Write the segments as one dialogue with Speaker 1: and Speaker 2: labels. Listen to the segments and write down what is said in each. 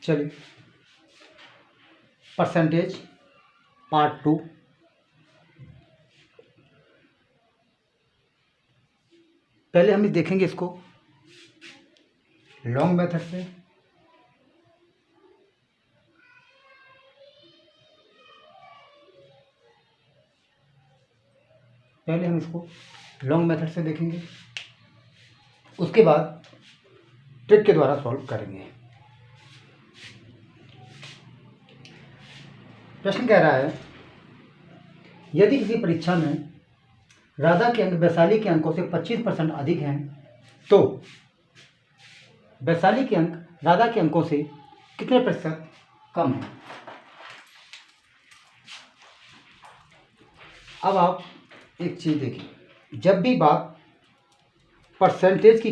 Speaker 1: चलिए percentage part 2। पहले हम देखेंगे इसको लॉन्ग मेथड से। पहले हम इसको लॉन्ग मेथड से देखेंगे, उसके बाद ट्रिक के द्वारा सॉल्व करेंगे। प्रश्न कह रहा है, यदि किसी परीक्षा में राधा के अंक वैशाली के अंकों से 25% अधिक हैं तो वैशाली के अंक राधा के अंकों से कितने प्रतिशत कम हैं। अब आप एक चीज़ देखिए, जब भी बात परसेंटेज की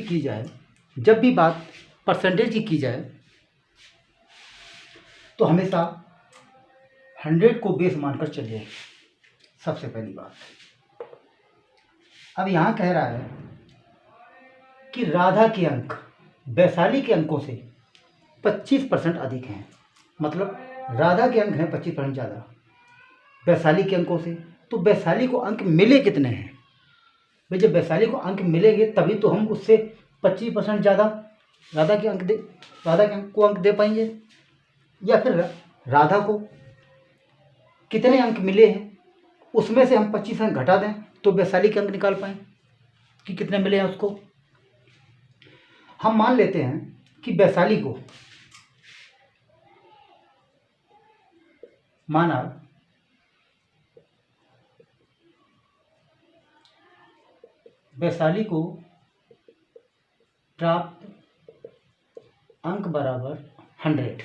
Speaker 1: जाए, तो हमेशा 100 को बेस मानकर चलिए, सबसे पहली बात। अब यहाँ कह रहा है कि राधा के अंक वैशाली के अंकों से 25% अधिक हैं, मतलब राधा के अंक हैं 25% ज़्यादा वैशाली के अंकों से। तो वैशाली को अंक मिले कितने हैं भाई? जब वैशाली को अंक मिलेंगे तभी तो हम उससे 25% ज़्यादा राधा के अंक को अंक दे पाएंगे, या फिर राधा को कितने अंक मिले हैं उसमें से हम 25 अंक घटा दें तो वैशाली के अंक निकाल पाएँ कि कितने मिले हैं उसको। हम मान लेते हैं कि वैशाली को प्राप्त अंक बराबर 100।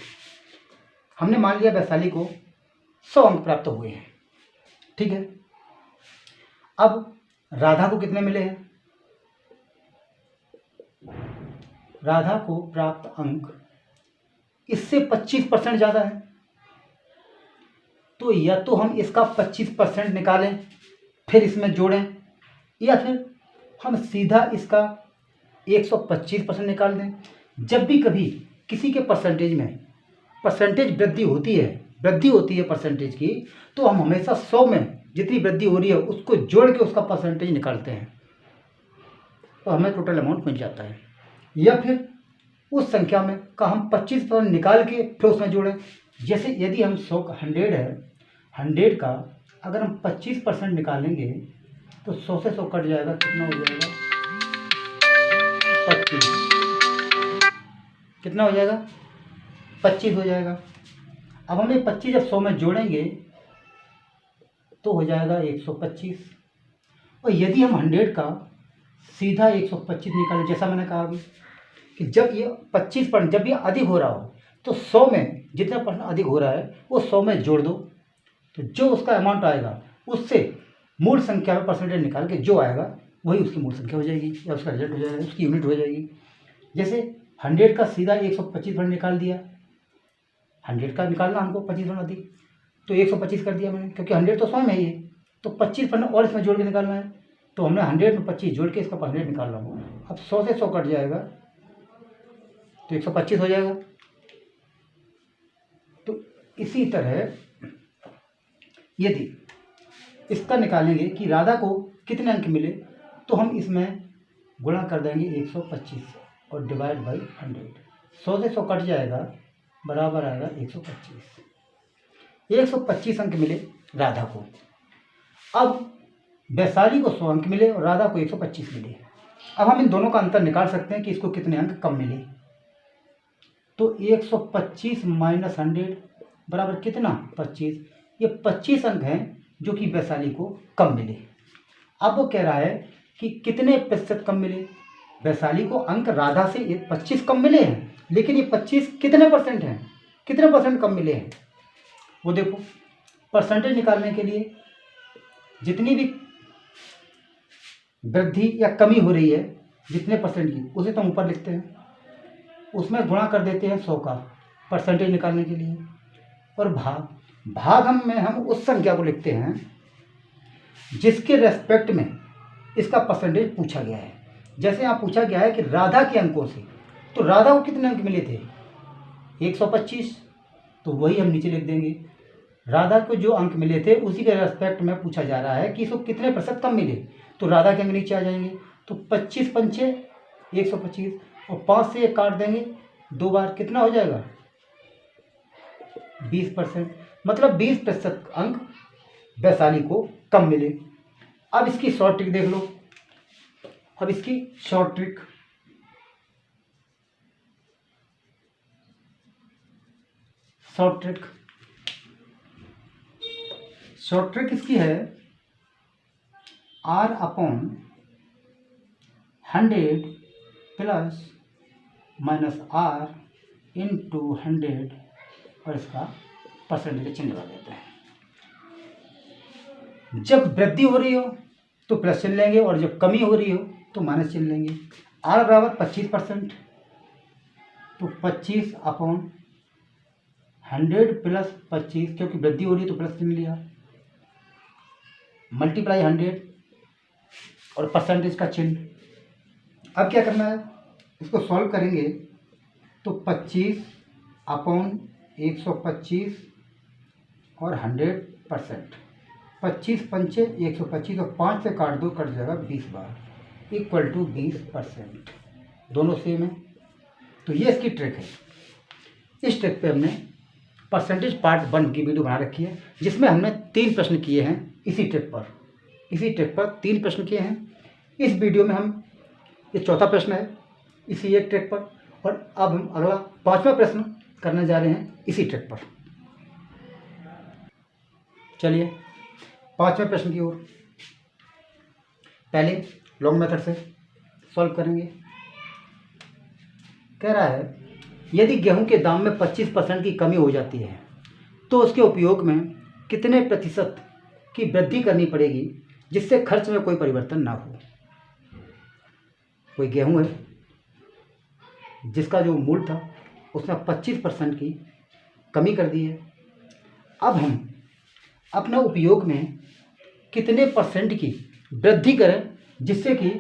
Speaker 1: हमने मान लिया वैशाली को 100 अंक प्राप्त हुए हैं, ठीक है। अब राधा को कितने मिले हैं? राधा को प्राप्त अंक इससे 25% ज़्यादा है, तो या तो हम इसका 25% निकालें फिर इसमें जोड़ें, या फिर हम सीधा इसका 125% निकाल दें। जब भी कभी किसी के परसेंटेज वृद्धि होती है परसेंटेज की, तो हम हमेशा 100 में जितनी वृद्धि हो रही है उसको जोड़ के उसका परसेंटेज निकालते हैं, तो हमें टोटल अमाउंट मिल जाता है। या फिर उस संख्या में का हम 25% निकाल के फिर उसमें जोड़ें। जैसे यदि हम 100 है, 100 का अगर हम 25% निकालेंगे तो 100 से 100 कट जाएगा, कितना हो जाएगा? 25। कितना हो जाएगा? 25 हो जाएगा। अब हम ये 25 जब 100 में जोड़ेंगे तो हो जाएगा 125। और यदि हम 100 का सीधा 125 निकालें, जैसा मैंने कहा अभी कि जब ये 25% जब ये अधिक हो रहा हो तो 100 में जितना परसेंट अधिक हो रहा है वो 100 में जोड़ दो, तो जो उसका अमाउंट आएगा उससे मूल संख्या में परसेंटेज निकाल के जो आएगा वही उसकी मूल संख्या हो जाएगी, या उसका रिजल्ट हो जाएगा, उसकी यूनिट हो जाएगी। जैसे 100 का सीधा 125% निकाल दिया, 100 का निकालना हमको 25% अधिक, तो 125 कर दिया मैंने, क्योंकि 100 तो 100 में ही है, तो 25% और इसमें जोड़ के निकालना है, तो हमने 100 में 25 जोड़ के इसका परसेंटेज निकाल रहा हूँ। अब 100 से 100 कट जाएगा तो 125 हो जाएगा। तो इसी तरह यदि इसका निकालेंगे कि राधा को कितने अंक मिले, तो हम इसमें गुणा कर देंगे 125 और डिवाइड बाई 100। 100 से 100 कट जाएगा, बराबर आएगा 125। 125 अंक मिले राधा को। अब वैशाली को 100 अंक मिले और राधा को 125 मिले। अब हम इन दोनों का अंतर निकाल सकते हैं कि इसको कितने अंक कम मिले। तो 125 माइनस 100 बराबर कितना? 25। ये 25 अंक हैं जो कि वैशाली को कम मिले। अब वो कह रहा है कि कितने प्रतिशत कम मिले। वैशाली को अंक राधा से 25 कम मिले हैं, लेकिन ये 25 कितने परसेंट हैं, कितने परसेंट कम मिले हैं वो देखो। परसेंटेज निकालने के लिए जितनी भी वृद्धि या कमी हो रही है जितने परसेंट की, उसे तो हम ऊपर लिखते हैं, उसमें गुणा कर देते हैं 100 का परसेंटेज निकालने के लिए, और भाग हम उस संख्या को लिखते हैं जिसके रेस्पेक्ट में इसका परसेंटेज पूछा गया है। जैसे यहाँ पूछा गया है कि राधा के अंकों से, तो राधा को कितने अंक मिले थे? 125, तो वही हम नीचे लिख देंगे। राधा को जो अंक मिले थे उसी के रेस्पेक्ट में पूछा जा रहा है कि इसको कितने प्रतिशत कम मिले, तो राधा के अंक नीचे आ जाएंगे। तो 25 पंचे 125 और 5 से 1 काट देंगे 2 बार, कितना हो जाएगा 20%, मतलब 20% अंक वैशाली को कम मिले। अब इसकी शॉर्ट ट्रिक देख लो। अब इसकी शॉर्ट ट्रिक, शॉर्ट ट्रिक इसकी है R/100 plus minus R into 100 और इसका परसेंटेज का चिन्ह लगा देते हैं। जब वृद्धि हो रही हो तो प्लस चिन्ह लेंगे और जब कमी हो रही हो तो माइनस चिन्ह लेंगे। R बराबर 25%, तो 25/100 प्लस 25, क्योंकि वृद्धि हो रही है तो प्लस चिन्ह लिया, मल्टीप्लाई 100 और परसेंटेज का चिन्ह। अब क्या करना है, इसको सॉल्व करेंगे तो 25/125 और 100%, 25 पंचे 125 और 5 से काट दो, कट जाएगा 20 बार, इक्वल टू 20%। दोनों सेम है। तो ये इसकी ट्रिक है। इस ट्रिक पे हमने परसेंटेज पार्ट 1 की वीडियो बना रखी है, जिसमें हमने 3 प्रश्न किए हैं इसी ट्रिक पर 3 प्रश्न किए हैं। इस वीडियो में हम, ये चौथा प्रश्न है इसी एक ट्रिक पर, और अब हम अगला 5वां प्रश्न करने जा रहे हैं इसी ट्रिक पर। चलिए 5वें प्रश्न की ओर। पहले लॉन्ग मेथड से सॉल्व करेंगे। कह रहा है यदि गेहूं के दाम में 25% की कमी हो जाती है तो उसके उपयोग में कितने प्रतिशत की वृद्धि करनी पड़ेगी जिससे खर्च में कोई परिवर्तन ना हो। कोई गेहूं है जिसका जो मूल्य था उसमें 25% की कमी कर दी है। अब हम अपना उपयोग में कितने परसेंट की वृद्धि करें जिससे कि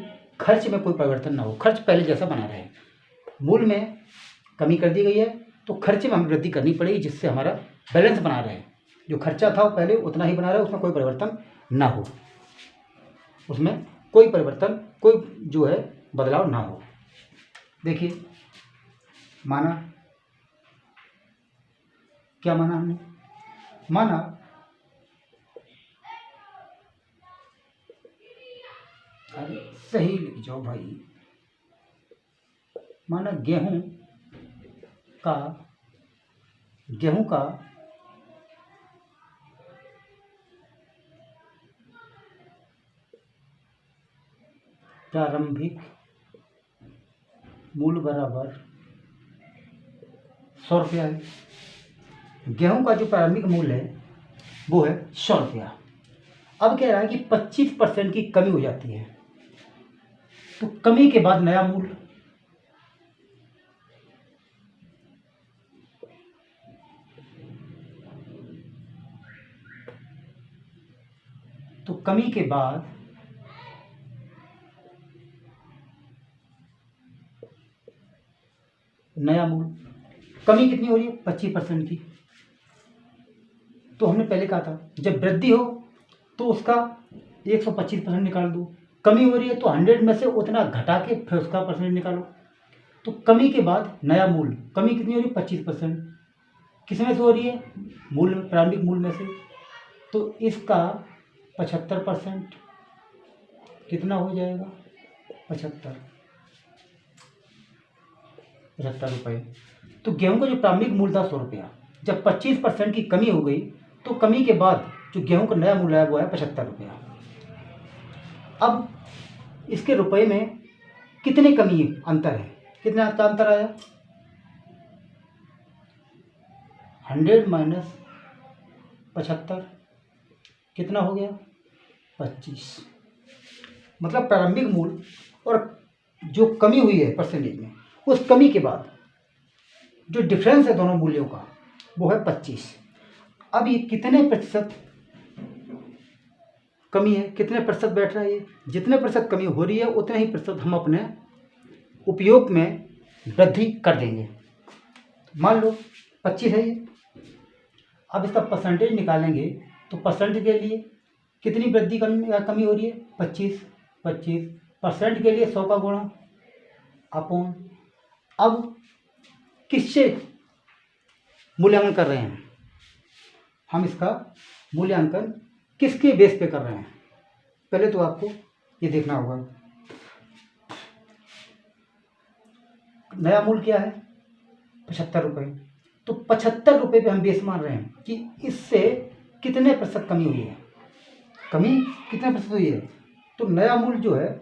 Speaker 1: खर्च में कोई परिवर्तन ना हो, खर्च पहले जैसा बना रहे। मूल्य में कमी कर दी गई है तो खर्चे में हमें वृद्धि करनी पड़ेगी जिससे हमारा बैलेंस बना रहे। जो खर्चा था वो पहले उतना ही बना रहे, उसमें कोई परिवर्तन ना हो, उसमें कोई परिवर्तन, कोई जो है बदलाव ना हो। देखिए माना, क्या माना हमने, माना अरे सही लिख जाओ भाई, माना गेहूं का प्रारंभिक मूल्य बराबर 100 रुपया है। गेहूं का जो प्रारंभिक मूल्य है वो है 100 रुपया। अब कह रहा है कि 25% की कमी हो जाती है तो कमी के बाद नया मूल्य, तो कमी के बाद नया मूल्य। कमी कितनी हो रही है 25% की, तो हमने पहले कहा था जब वृद्धि हो तो उसका 125% निकाल दो, कमी हो रही है तो 100 में से उतना घटा के फिर उसका परसेंट निकालो। तो कमी के बाद नया मूल्य, कमी कितनी हो रही है 25%, किस में से हो रही है, मूल्य, प्रारंभिक मूल्य में से, तो इसका 75% कितना हो जाएगा 75 रुपये। तो गेहूं का जो प्रारंभिक मूल्य था 100 रुपया, जब 25% की कमी हो गई तो कमी के बाद जो गेहूं का नया मूल्य है वो है 75 रुपया। अब इसके रुपए में कितने कमी अंतर है, कितना का अंतर आया, 100 माइनस 75 कितना हो गया 25। मतलब प्रारंभिक मूल्य और जो कमी हुई है परसेंटेज में, उस कमी के बाद जो डिफरेंस है दोनों मूल्यों का वो है 25। अब ये कितने प्रतिशत कमी है, कितने प्रतिशत बैठ रहा है, ये जितने प्रतिशत कमी हो रही है उतने ही प्रतिशत हम अपने उपयोग में वृद्धि कर देंगे। मान लो 25 है ये। अब इसका परसेंटेज निकालेंगे तो परसेंट के लिए कितनी वृद्धि कमी हो रही है? 25। 25% के लिए 100 का गुणा अपॉन। अब किससे मूल्यांकन कर रहे हैं हम? इसका मूल्यांकन किसके बेस पे कर रहे हैं? पहले तो आपको ये देखना होगा नया मूल्य क्या है? 75 रुपये। तो 75 रुपये पे हम बेस मान रहे हैं कि इससे कितने प्रतिशत कमी हुई है। कमी कितने प्रतिशत हुई है? तो नया मूल्य जो है,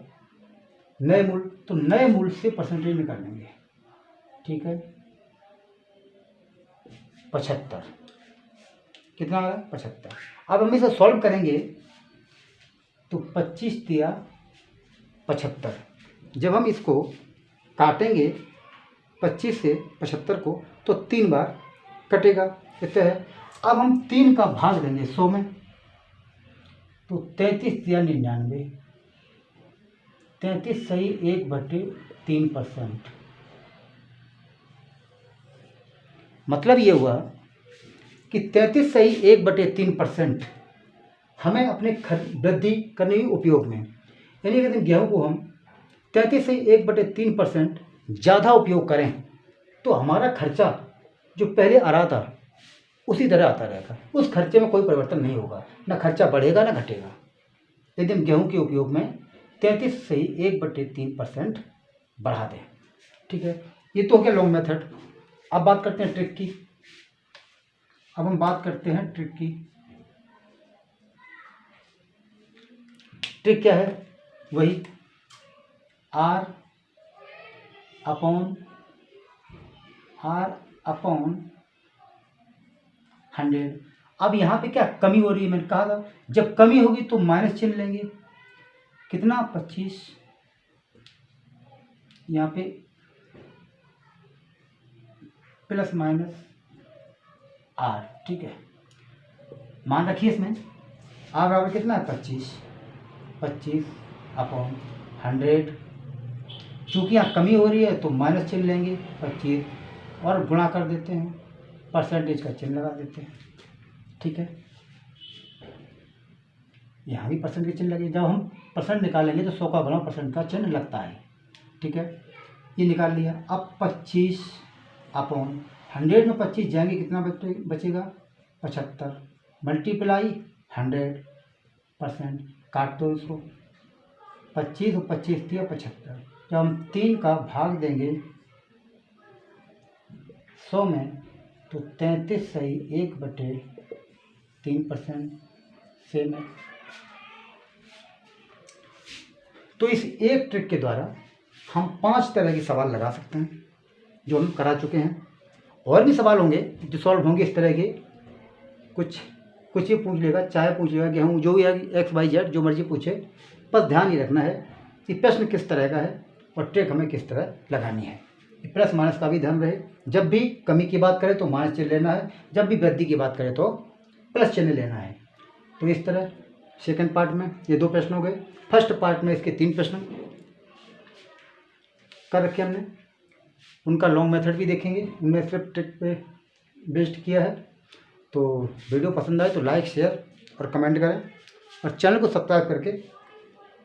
Speaker 1: नए मूल्य, तो नए मूल्य से परसेंटेज निकाल लेंगे। ठीक है, 75 कितना आ रहा है? 75। अब हम इसे सॉल्व करेंगे तो 25 दिया 75। जब हम इसको काटेंगे 25 से 75 को तो 3 बार कटेगा, इतना है। अब हम 3 का भाग देंगे 100 में, तो 33 दिया 99। 33 सही 1/3%। मतलब ये हुआ कि 33 सही 1/3% हमें अपने वृद्धि करने के उपयोग में, यानी यदि गेहूँ को हम 33 सही 1/3% ज़्यादा उपयोग करें तो हमारा खर्चा जो पहले आ रहा था उसी तरह आता रहेगा, उस खर्चे में कोई परिवर्तन नहीं होगा, ना खर्चा बढ़ेगा ना घटेगा। यदि हम गेहूँ के उपयोग में 33 सही 1/3% बढ़ा दें। ठीक है, ये तो हो गया लॉन्ग मेथड। अब बात करते हैं ट्रिक की। अब हम बात करते हैं ट्रिक की। ट्रिक क्या है? वही R अपॉन 100। अब यहाँ पे क्या कमी हो रही है? मैंने कहा था जब कमी होगी तो माइनस चिन्ह लेंगे। कितना? 25। यहाँ पे प्लस माइनस R। ठीक है, मान रखिए इसमें R बराबर कितना है? 25 अपॉन 100। चूँकि यहाँ कमी हो रही है तो माइनस चिन्ह लेंगे 25 और गुणा कर देते हैं, परसेंटेज का चिन्ह लगा देते हैं। ठीक है, यहाँ भी परसेंट का चिन्ह लगे। जब हम परसेंट निकालेंगे तो 100 का गुणा परसेंट का चिन्ह लगता है। ठीक है, ये निकाल लिया। अब 25 अपॉन 100 में 25 जाएंगे, कितना बचेगा? 75 मल्टीप्लाई 100%। काट दो इसको, 25 और 25 दिया 75। जब हम 3 का भाग देंगे 100 में तो 33 सही 1/3% सेम है। तो इस एक ट्रिक के द्वारा हम 5 तरह के सवाल लगा सकते हैं जो हम करा चुके हैं। और भी सवाल होंगे जो सॉल्व होंगे इस तरह के, कुछ ये पूछ लेगा, चाहे पूछ लेगा गेहूँ, जो भी है XYZ जो मर्जी पूछे, बस ध्यान ये रखना है कि प्रश्न किस तरह का है और ट्रिक हमें किस तरह लगानी है। प्लस माइनस का भी ध्यान रहे। जब भी कमी की बात करें तो माइनस चिन्ह लेना है, जब भी वृद्धि की बात करें तो प्लस चिन्ह लेना है। तो इस तरह सेकंड पार्ट में ये 2 प्रश्न हो गए। फर्स्ट पार्ट में इसके 3 प्रश्न कर रखे हमने, उनका लॉन्ग मेथड भी देखेंगे, उनमें सिर्फ ट्रिक पे बेस्ड किया है। तो वीडियो पसंद आए तो लाइक, शेयर और कमेंट करें और चैनल को सब्सक्राइब करके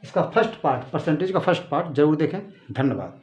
Speaker 1: इसका फर्स्ट पार्ट, परसेंटेज का फर्स्ट पार्ट ज़रूर देखें। धन्यवाद।